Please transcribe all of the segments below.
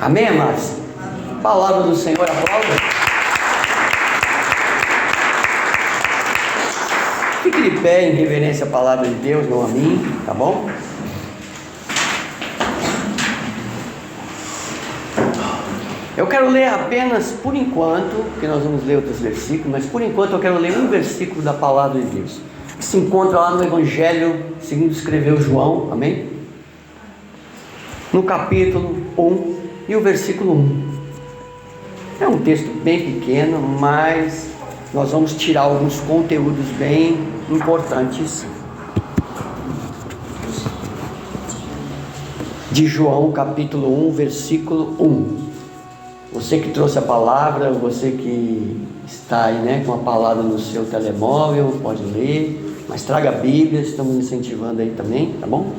Amém, amados? Palavra do Senhor, aplauda. Fique de pé em reverência à palavra de Deus, não a mim, tá bom? Eu quero ler apenas, por enquanto, porque nós vamos ler outros versículos, mas por enquanto eu quero ler um versículo da palavra de Deus, que se encontra lá no Evangelho, segundo escreveu João, amém? No capítulo 1 e o versículo 1. É um texto bem pequeno, mas nós vamos tirar alguns conteúdos bem importantes de João, capítulo 1, versículo 1. Você que trouxe a palavra, você que está aí, né, com a palavra no seu telemóvel, pode ler, mas traga a Bíblia, estamos incentivando aí também, tá bom?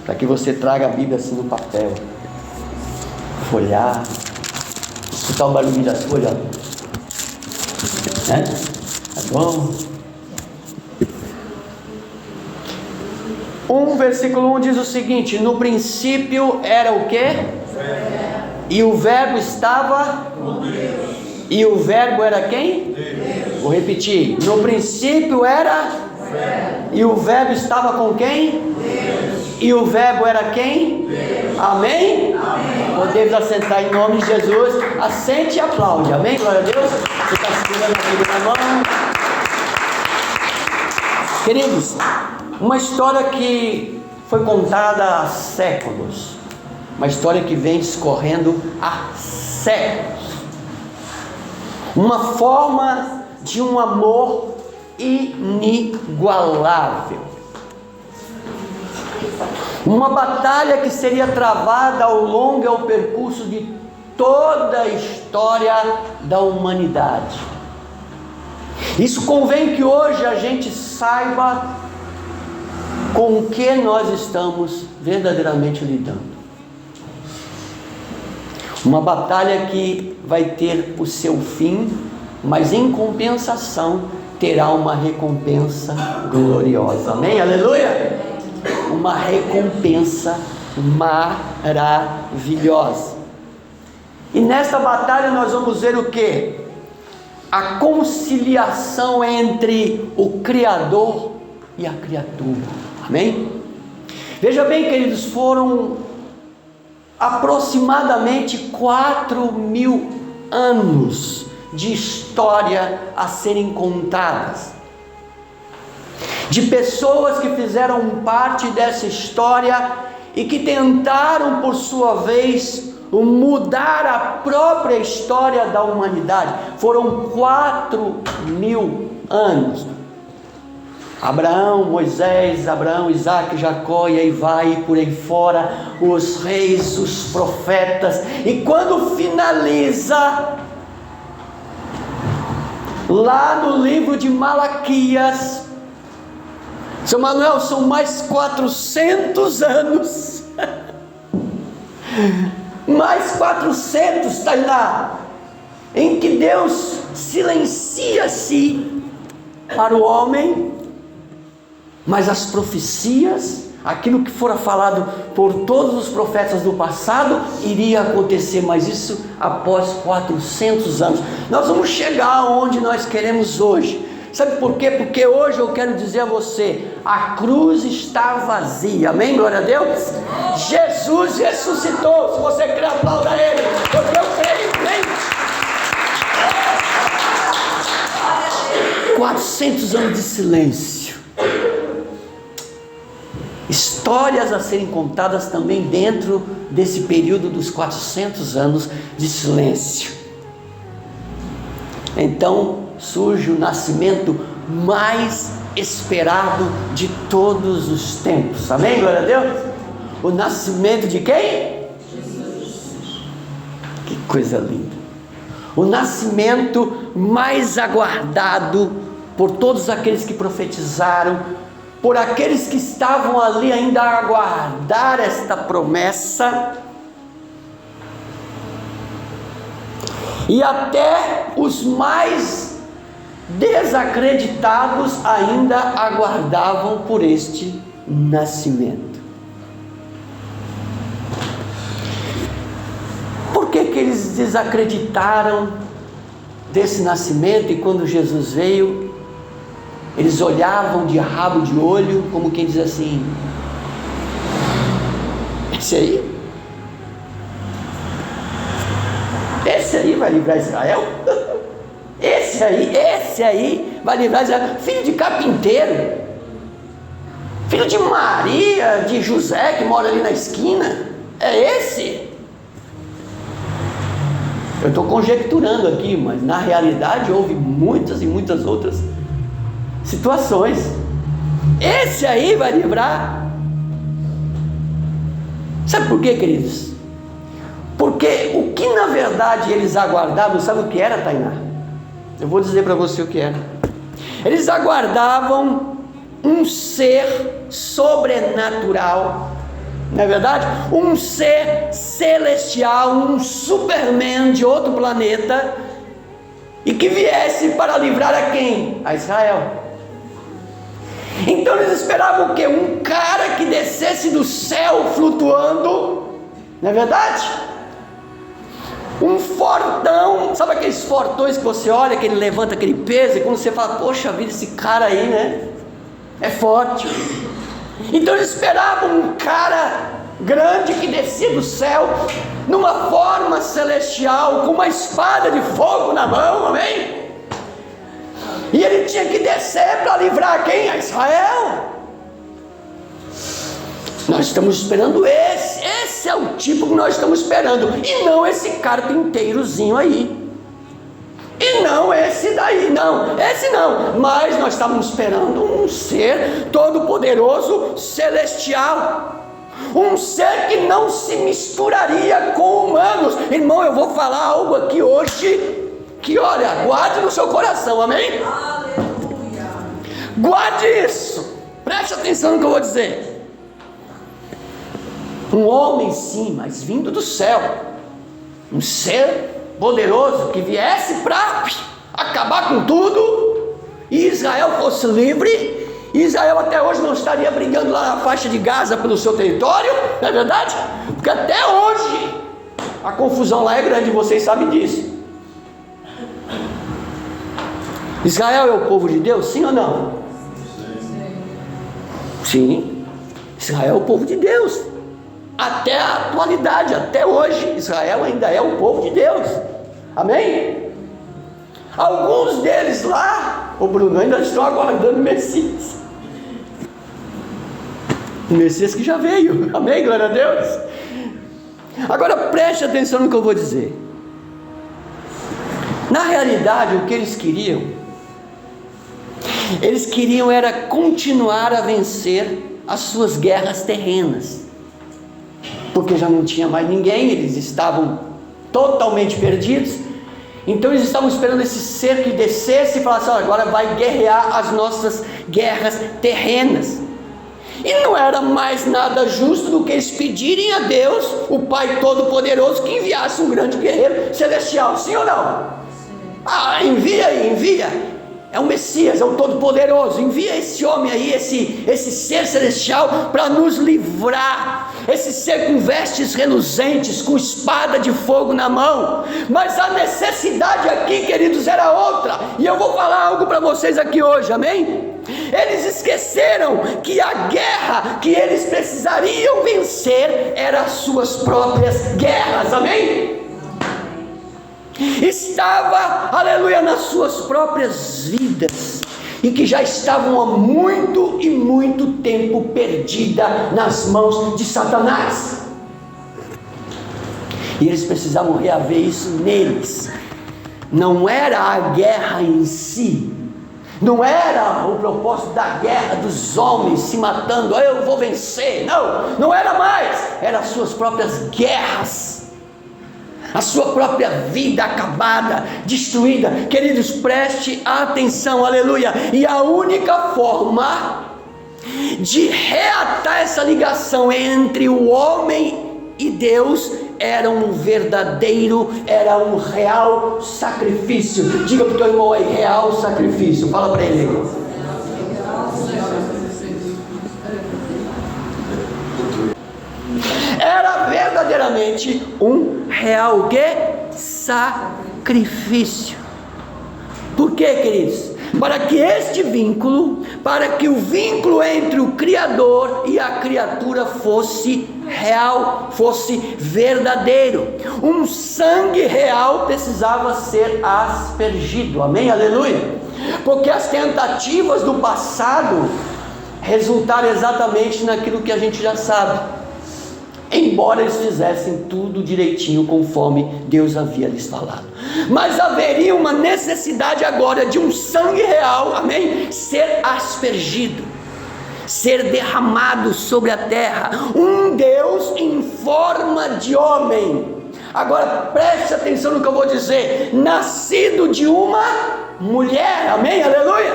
Para que você traga a Bíblia assim no papel, folhar, escutar o barulho das folhas, né? Tá bom? 1 versículo 1 diz o seguinte: no princípio era o quê? E o verbo estava com Deus. E o verbo era quem? Deus. Vou repetir: no princípio era e o verbo estava com quem? Deus. E o verbo era quem? Deus. Amém? Amém. Podemos assentar em nome de Jesus. Assente e aplaude. Amém? Glória a Deus. Você está segurando a Bíblia na mão. Queridos, uma história que foi contada há séculos, uma história que vem discorrendo há séculos, uma forma de um amor inigualável, uma batalha que seria travada ao longo do percurso de toda a história da humanidade. Isso convém que hoje a gente saiba com o que nós estamos verdadeiramente lidando. Uma batalha que vai ter o seu fim, mas em compensação terá uma recompensa gloriosa. Amém? Aleluia! Uma recompensa maravilhosa. E nesta batalha nós vamos ver o quê? A conciliação entre o Criador e a criatura. Amém? Veja bem, queridos, foram aproximadamente 4.000 anos de história a serem contadas, de pessoas que fizeram parte dessa história e que tentaram, por sua vez, mudar a própria história da humanidade. Foram 4.000 anos. Abraão, Moisés, Isaac, Jacó, e aí vai, por aí fora, os reis, os profetas, e quando finaliza, lá no livro de Malaquias, seu Manuel, são mais 400 anos, mais 400, Tainá, em que Deus silencia-se para o homem, mas as profecias, aquilo que fora falado por todos os profetas do passado, iria acontecer, mas isso após 400 anos. Nós vamos chegar onde nós queremos hoje. Sabe por quê? Porque hoje eu quero dizer a você: a cruz está vazia. Amém? Glória a Deus. Jesus ressuscitou. Se você crê, aplauda Ele, porque eu creio. Amém? 400 anos de silêncio. Histórias a serem contadas também dentro desse período dos 400 anos de silêncio. Então surge o nascimento mais esperado de todos os tempos. Amém? Glória a Deus. O nascimento de quem? Jesus. Que coisa linda. O nascimento mais aguardado por todos aqueles que profetizaram, por aqueles que estavam ali ainda a aguardar esta promessa, e até os mais desacreditados ainda aguardavam por este nascimento. que eles desacreditaram desse nascimento e quando Jesus veio, eles olhavam de rabo de olho, como quem diz assim: esse aí vai livrar Israel? Esse aí vai livrar Israel? Filho de carpinteiro, filho de Maria, de José, que mora ali na esquina, é esse? Eu estou conjecturando aqui, mas na realidade houve muitas e muitas outras situações. Esse aí vai livrar. Sabe por quê, queridos? Porque o que na verdade eles aguardavam, sabe o que era, Tainá? Eu vou dizer para você o que era. Eles aguardavam um ser sobrenatural, não é verdade? Um ser celestial, um Superman de outro planeta, e que viesse para livrar a quem? A Israel. Então eles esperavam o quê? Um cara que descesse do céu flutuando, não é verdade? Um fortão, sabe aqueles fortões que você olha, que ele levanta aquele peso, e quando você fala, poxa vida, esse cara aí, né? É forte. Então eles esperavam um cara grande que descia do céu, numa forma celestial, com uma espada de fogo na mão, amém? E ele tinha que descer para livrar quem? A Israel. Nós estamos esperando esse é o tipo que nós estamos esperando, e não esse carpinteirozinho aí, e não esse daí, não, esse não, mas nós estávamos esperando um ser todo poderoso, celestial, um ser que não se misturaria com humanos. Irmão, eu vou falar algo aqui hoje, que olha, guarde no seu coração, amém? Aleluia. Guarde isso, preste atenção no que eu vou dizer. Um homem sim, mas vindo do céu, um ser poderoso que viesse para acabar com tudo, e Israel fosse livre. Israel até hoje não estaria brigando lá na faixa de Gaza pelo seu território, não é verdade? Porque até hoje a confusão lá é grande, vocês sabem disso. Israel é o povo de Deus, sim ou não? Sim, Israel é o povo de Deus. Até a atualidade, até hoje, Israel ainda é o povo de Deus, amém? Alguns deles lá, o Bruno, ainda estão aguardando o Messias que já veio, amém, glória a Deus. Agora preste atenção no que eu vou dizer. Na realidade, o que eles queriam era continuar a vencer as suas guerras terrenas, porque já não tinha mais ninguém, eles estavam totalmente perdidos. Então eles estavam esperando esse ser que descesse e falasse: olha, agora vai guerrear as nossas guerras terrenas. E não era mais nada justo do que eles pedirem a Deus, o Pai Todo-Poderoso, que enviasse um grande guerreiro celestial, sim ou não? Ah, envia aí, envia. É o Messias, é o Todo-Poderoso, envia esse homem aí, esse ser celestial para nos livrar, esse ser com vestes reluzentes, com espada de fogo na mão. Mas a necessidade aqui, queridos, era outra, e eu vou falar algo para vocês aqui hoje, amém? Eles esqueceram que a guerra que eles precisariam vencer eram as suas próprias guerras, amém? Estava, aleluia, nas suas próprias vidas, e que já estavam há muito e muito tempo perdida nas mãos de Satanás, e eles precisavam reaver isso neles. Não era a guerra em si, não era o propósito da guerra dos homens se matando, eu vou vencer, não era mais, eram as suas próprias guerras, a sua própria vida acabada, destruída. Queridos, preste atenção, aleluia. E a única forma de reatar essa ligação entre o homem e Deus era um real sacrifício. Diga para o teu irmão aí, real sacrifício. Fala para ele. era verdadeiramente um real o quê? Sacrifício. Por quê, queridos? Para que este vínculo, para que o vínculo entre o Criador e a criatura fosse real, fosse verdadeiro. Um sangue real precisava ser aspergido, amém? Aleluia! Porque as tentativas do passado resultaram exatamente naquilo que a gente já sabe, embora eles fizessem tudo direitinho conforme Deus havia lhes falado. Mas haveria uma necessidade agora de um sangue real, amém? Ser aspergido, ser derramado sobre a terra. Um Deus em forma de homem. Agora preste atenção no que eu vou dizer: nascido de uma mulher, amém? Aleluia!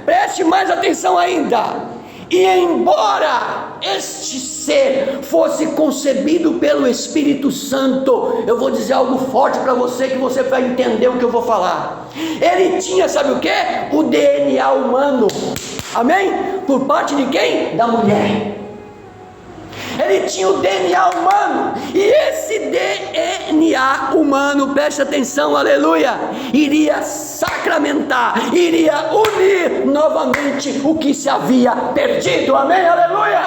Preste mais atenção ainda. E embora este ser fosse concebido pelo Espírito Santo, eu vou dizer algo forte para você, que você vai entender o que eu vou falar. Ele tinha, sabe o que? O DNA humano, amém? Por parte de quem? Da mulher. Ele tinha o DNA humano, e esse DNA humano, preste atenção, aleluia, iria sacramentar, iria unir novamente o que se havia perdido, amém, aleluia.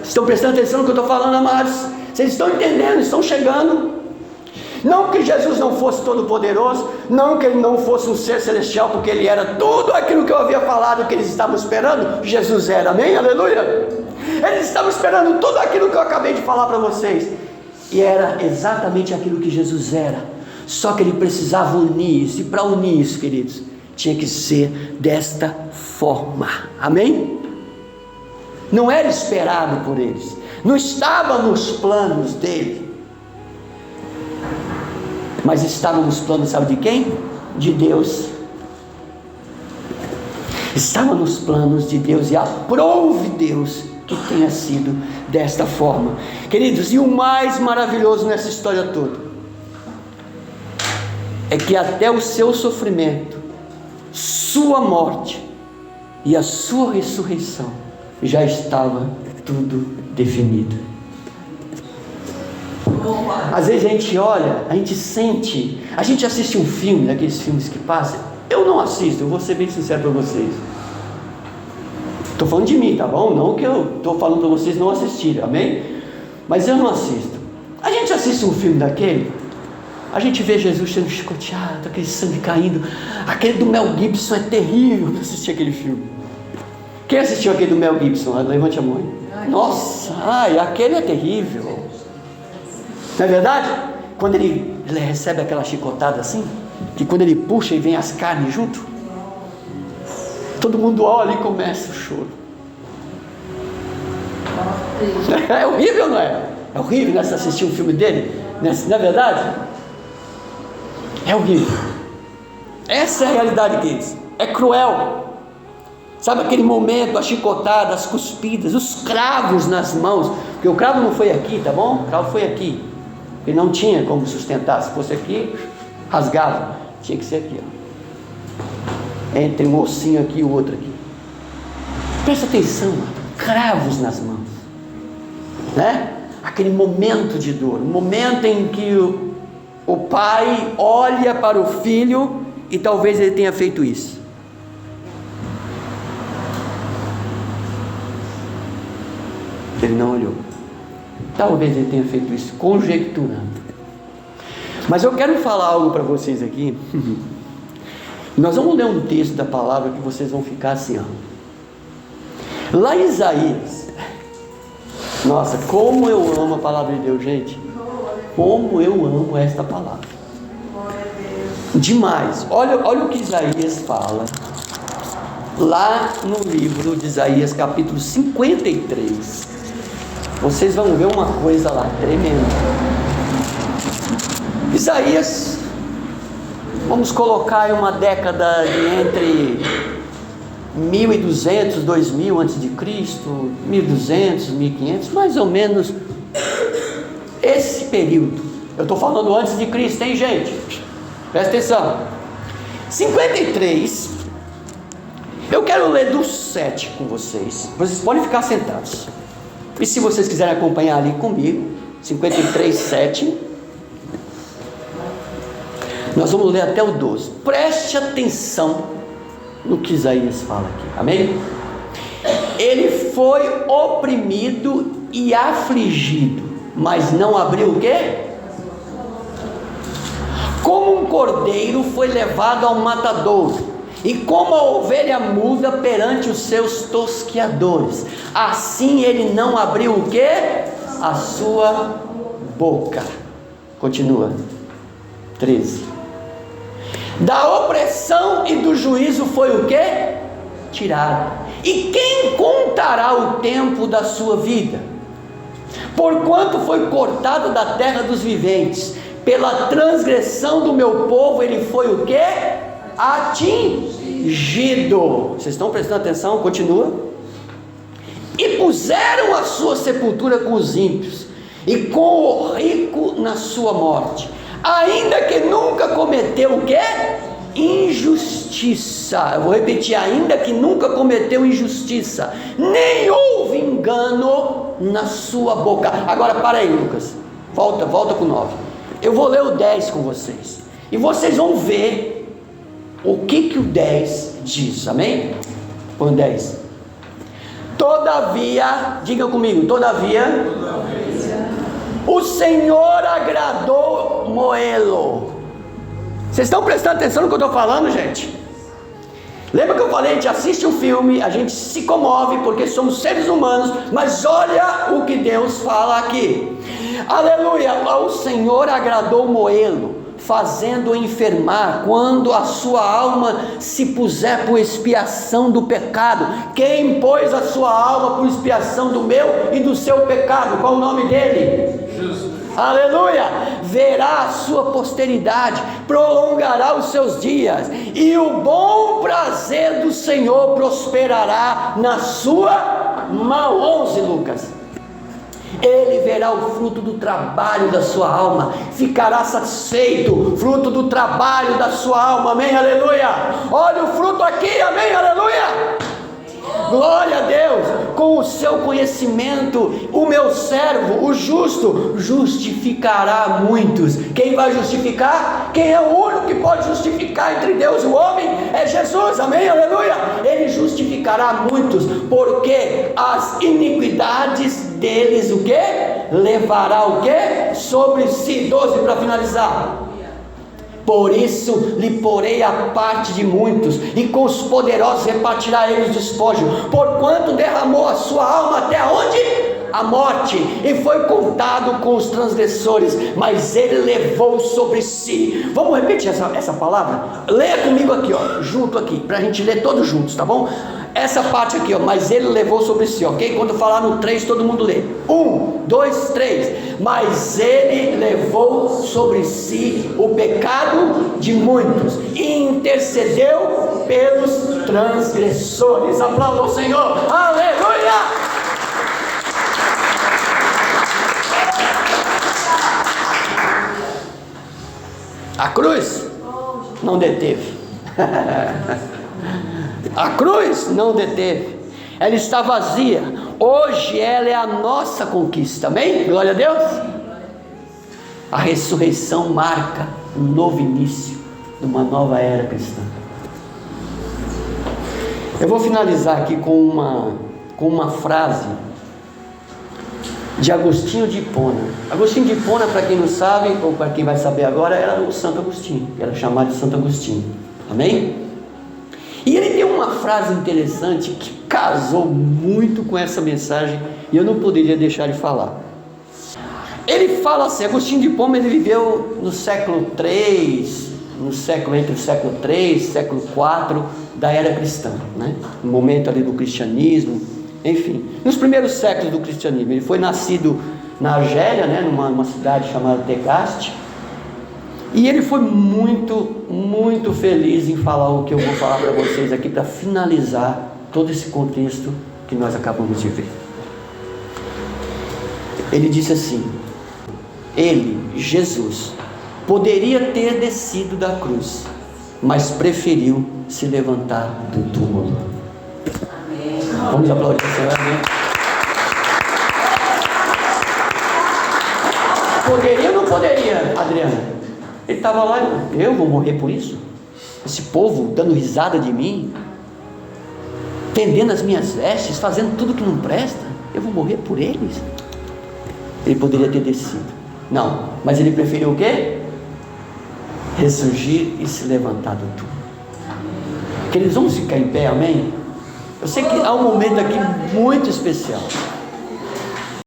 Estão prestando atenção no que eu estou falando, amados? Vocês estão entendendo? Estão chegando? Não que Jesus não fosse todo poderoso, não que ele não fosse um ser celestial, porque ele era tudo aquilo que eu havia falado que eles estavam esperando. Jesus era, amém, aleluia. Eles estavam esperando tudo aquilo que eu acabei de falar para vocês, e era exatamente aquilo que Jesus era, só que ele precisava unir isso. E para unir isso, queridos, tinha que ser desta forma, amém? Não era esperado por eles, não estava nos planos dele, mas estava nos planos, sabe de quem? De Deus. Estava nos planos de Deus, e aprove Deus que tenha sido desta forma, queridos. E o mais maravilhoso nessa história toda é que até o seu sofrimento, sua morte e a sua ressurreição já estava tudo definido. Às vezes a gente olha, a gente sente, a gente assiste um filme, daqueles filmes que passam. Eu não assisto, eu vou ser bem sincero para vocês. Estou falando de mim, tá bom? Não que eu estou falando para vocês não assistirem, amém? Mas eu não assisto. A gente assiste um filme daquele, a gente vê Jesus sendo chicoteado, aquele sangue caindo. Aquele do Mel Gibson é terrível. Eu assisti aquele filme. Quem assistiu aquele do Mel Gibson? Levante a mão. Nossa, aquele é terrível. Não é verdade? Quando ele recebe aquela chicotada assim, que quando ele puxa e vem as carnes junto, todo mundo olha e começa o choro. É horrível, não é? É horrível, né, assistir um filme dele, não é verdade? É horrível. Essa é a realidade deles. É cruel. Sabe aquele momento, a chicotada, as cuspidas, os cravos nas mãos? Porque o cravo não foi aqui, tá bom? O cravo foi aqui. Ele não tinha como sustentar. Se fosse aqui, rasgava. Tinha que ser aqui, ó. Entre um ossinho aqui e o outro aqui. Presta atenção, cravos nas mãos, né? Aquele momento de dor, um momento em que o pai olha para o filho, e talvez ele tenha feito isso. Ele não olhou. Talvez ele tenha feito isso, conjecturando. Mas eu quero falar algo para vocês aqui. Nós vamos ler um texto da palavra que vocês vão ficar assim, ó. Lá em Isaías. Nossa, como eu amo a palavra de Deus, gente. Como eu amo esta palavra. Demais. Olha o que Isaías fala. Lá no livro de Isaías, capítulo 53. Vocês vão ver uma coisa lá tremenda. Isaías, vamos colocar aí uma década de entre 1200, 2000 antes de Cristo, 1200, 1500, mais ou menos esse período. Eu estou falando antes de Cristo, hein, gente? Presta atenção. 53. Eu quero ler do 7 com vocês. Vocês podem ficar sentados. E se vocês quiserem acompanhar ali comigo, 53, 7. Nós vamos ler até o 12. Preste atenção no que Isaías fala aqui. Amém? Ele foi oprimido e afligido, mas não abriu o quê? Como um cordeiro foi levado ao matadouro, e como a ovelha muda perante os seus tosqueadores, assim ele não abriu o quê? A sua boca. Continua. 13. Da opressão e do juízo foi o quê? Tirado. E quem contará o tempo da sua vida? Porquanto foi cortado da terra dos viventes, pela transgressão do meu povo ele foi o quê? Atingido. Vocês estão prestando atenção? Continua. E puseram a sua sepultura com os ímpios, e com o rico na sua morte, ainda que nunca cometeu o quê? Injustiça. Eu vou repetir: ainda que nunca cometeu injustiça, nem houve engano na sua boca. Agora para aí, Lucas, volta com 9. Eu vou ler o 10 com vocês, e vocês vão ver o que o 10 diz, amém? Põe o 10. Todavia, diga comigo, todavia, o Senhor agradou Moelo. Vocês estão prestando atenção no que eu estou falando, gente? Lembra que eu falei, a gente assiste um filme, a gente se comove porque somos seres humanos, mas olha o que Deus fala aqui. Aleluia, o Senhor agradou Moelo, fazendo-o enfermar, quando a sua alma se puser por expiação do pecado. Quem pôs a sua alma por expiação do meu e do seu pecado? Qual o nome dele? Jesus. Aleluia, verá a sua posteridade, prolongará os seus dias, e o bom prazer do Senhor prosperará na sua mão. 11, Lucas. Ele verá o fruto do trabalho da sua alma, ficará satisfeito, fruto do trabalho da sua alma, amém, aleluia. Olha o fruto aqui, amém, aleluia. Glória a Deus. Com o seu conhecimento, o meu servo, o justo, justificará muitos. Quem vai justificar? Quem é o único que pode justificar entre Deus e o homem? É Jesus, amém, aleluia. Ele justificará muitos, porque as iniquidades deles, o que? Levará o que? Sobre si. 12 para finalizar. Por isso lhe porei a parte de muitos, e com os poderosos repartirá ele os despojos, porquanto derramou a sua alma até onde? A morte, e foi contado com os transgressores, mas ele levou sobre si. Vamos repetir essa palavra? Leia comigo aqui, ó, junto aqui, para a gente ler todos juntos, tá bom? Essa parte aqui, ó, mas ele levou sobre si, ok? Quando eu falar no 3, todo mundo lê. 1, 2, 3. Mas ele levou sobre si o pecado de muitos, e intercedeu pelos transgressores. Aplauda o Senhor, aleluia! A cruz não deteve. A cruz não deteve. Ela está vazia. Hoje ela é a nossa conquista, amém? Glória a Deus. A ressurreição marca um novo início de uma nova era cristã. Eu vou finalizar aqui com uma frase de Agostinho de Hipona. Agostinho de Hipona, para quem não sabe, ou para quem vai saber agora, era o Santo Agostinho, era chamado de Santo Agostinho, amém? E ele tem uma frase interessante que casou muito com essa mensagem, e eu não poderia deixar de falar. Ele fala assim, Agostinho de Hipona, ele viveu no século 3, entre o século 3 e século 4 da era cristã, né? No momento ali do cristianismo, enfim, nos primeiros séculos do cristianismo. Ele foi nascido na Argélia, né? numa cidade chamada Tegaste, e ele foi muito, muito feliz em falar o que eu vou falar para vocês aqui, para finalizar todo esse contexto que nós acabamos de ver. Ele disse assim: ele, Jesus, poderia ter descido da cruz, mas preferiu se levantar do túmulo. Vamos aplaudir o Senhor, amém? Poderia ou não poderia, Adriano? Ele estava lá, eu vou morrer por isso? Esse povo dando risada de mim, tendendo as minhas vestes, fazendo tudo que não presta, eu vou morrer por eles? Ele poderia ter descido, não, mas ele preferiu o quê? Ressurgir e se levantar do túmulo. Queridos, vamos ficar em pé, amém? Eu sei que há um momento aqui muito especial.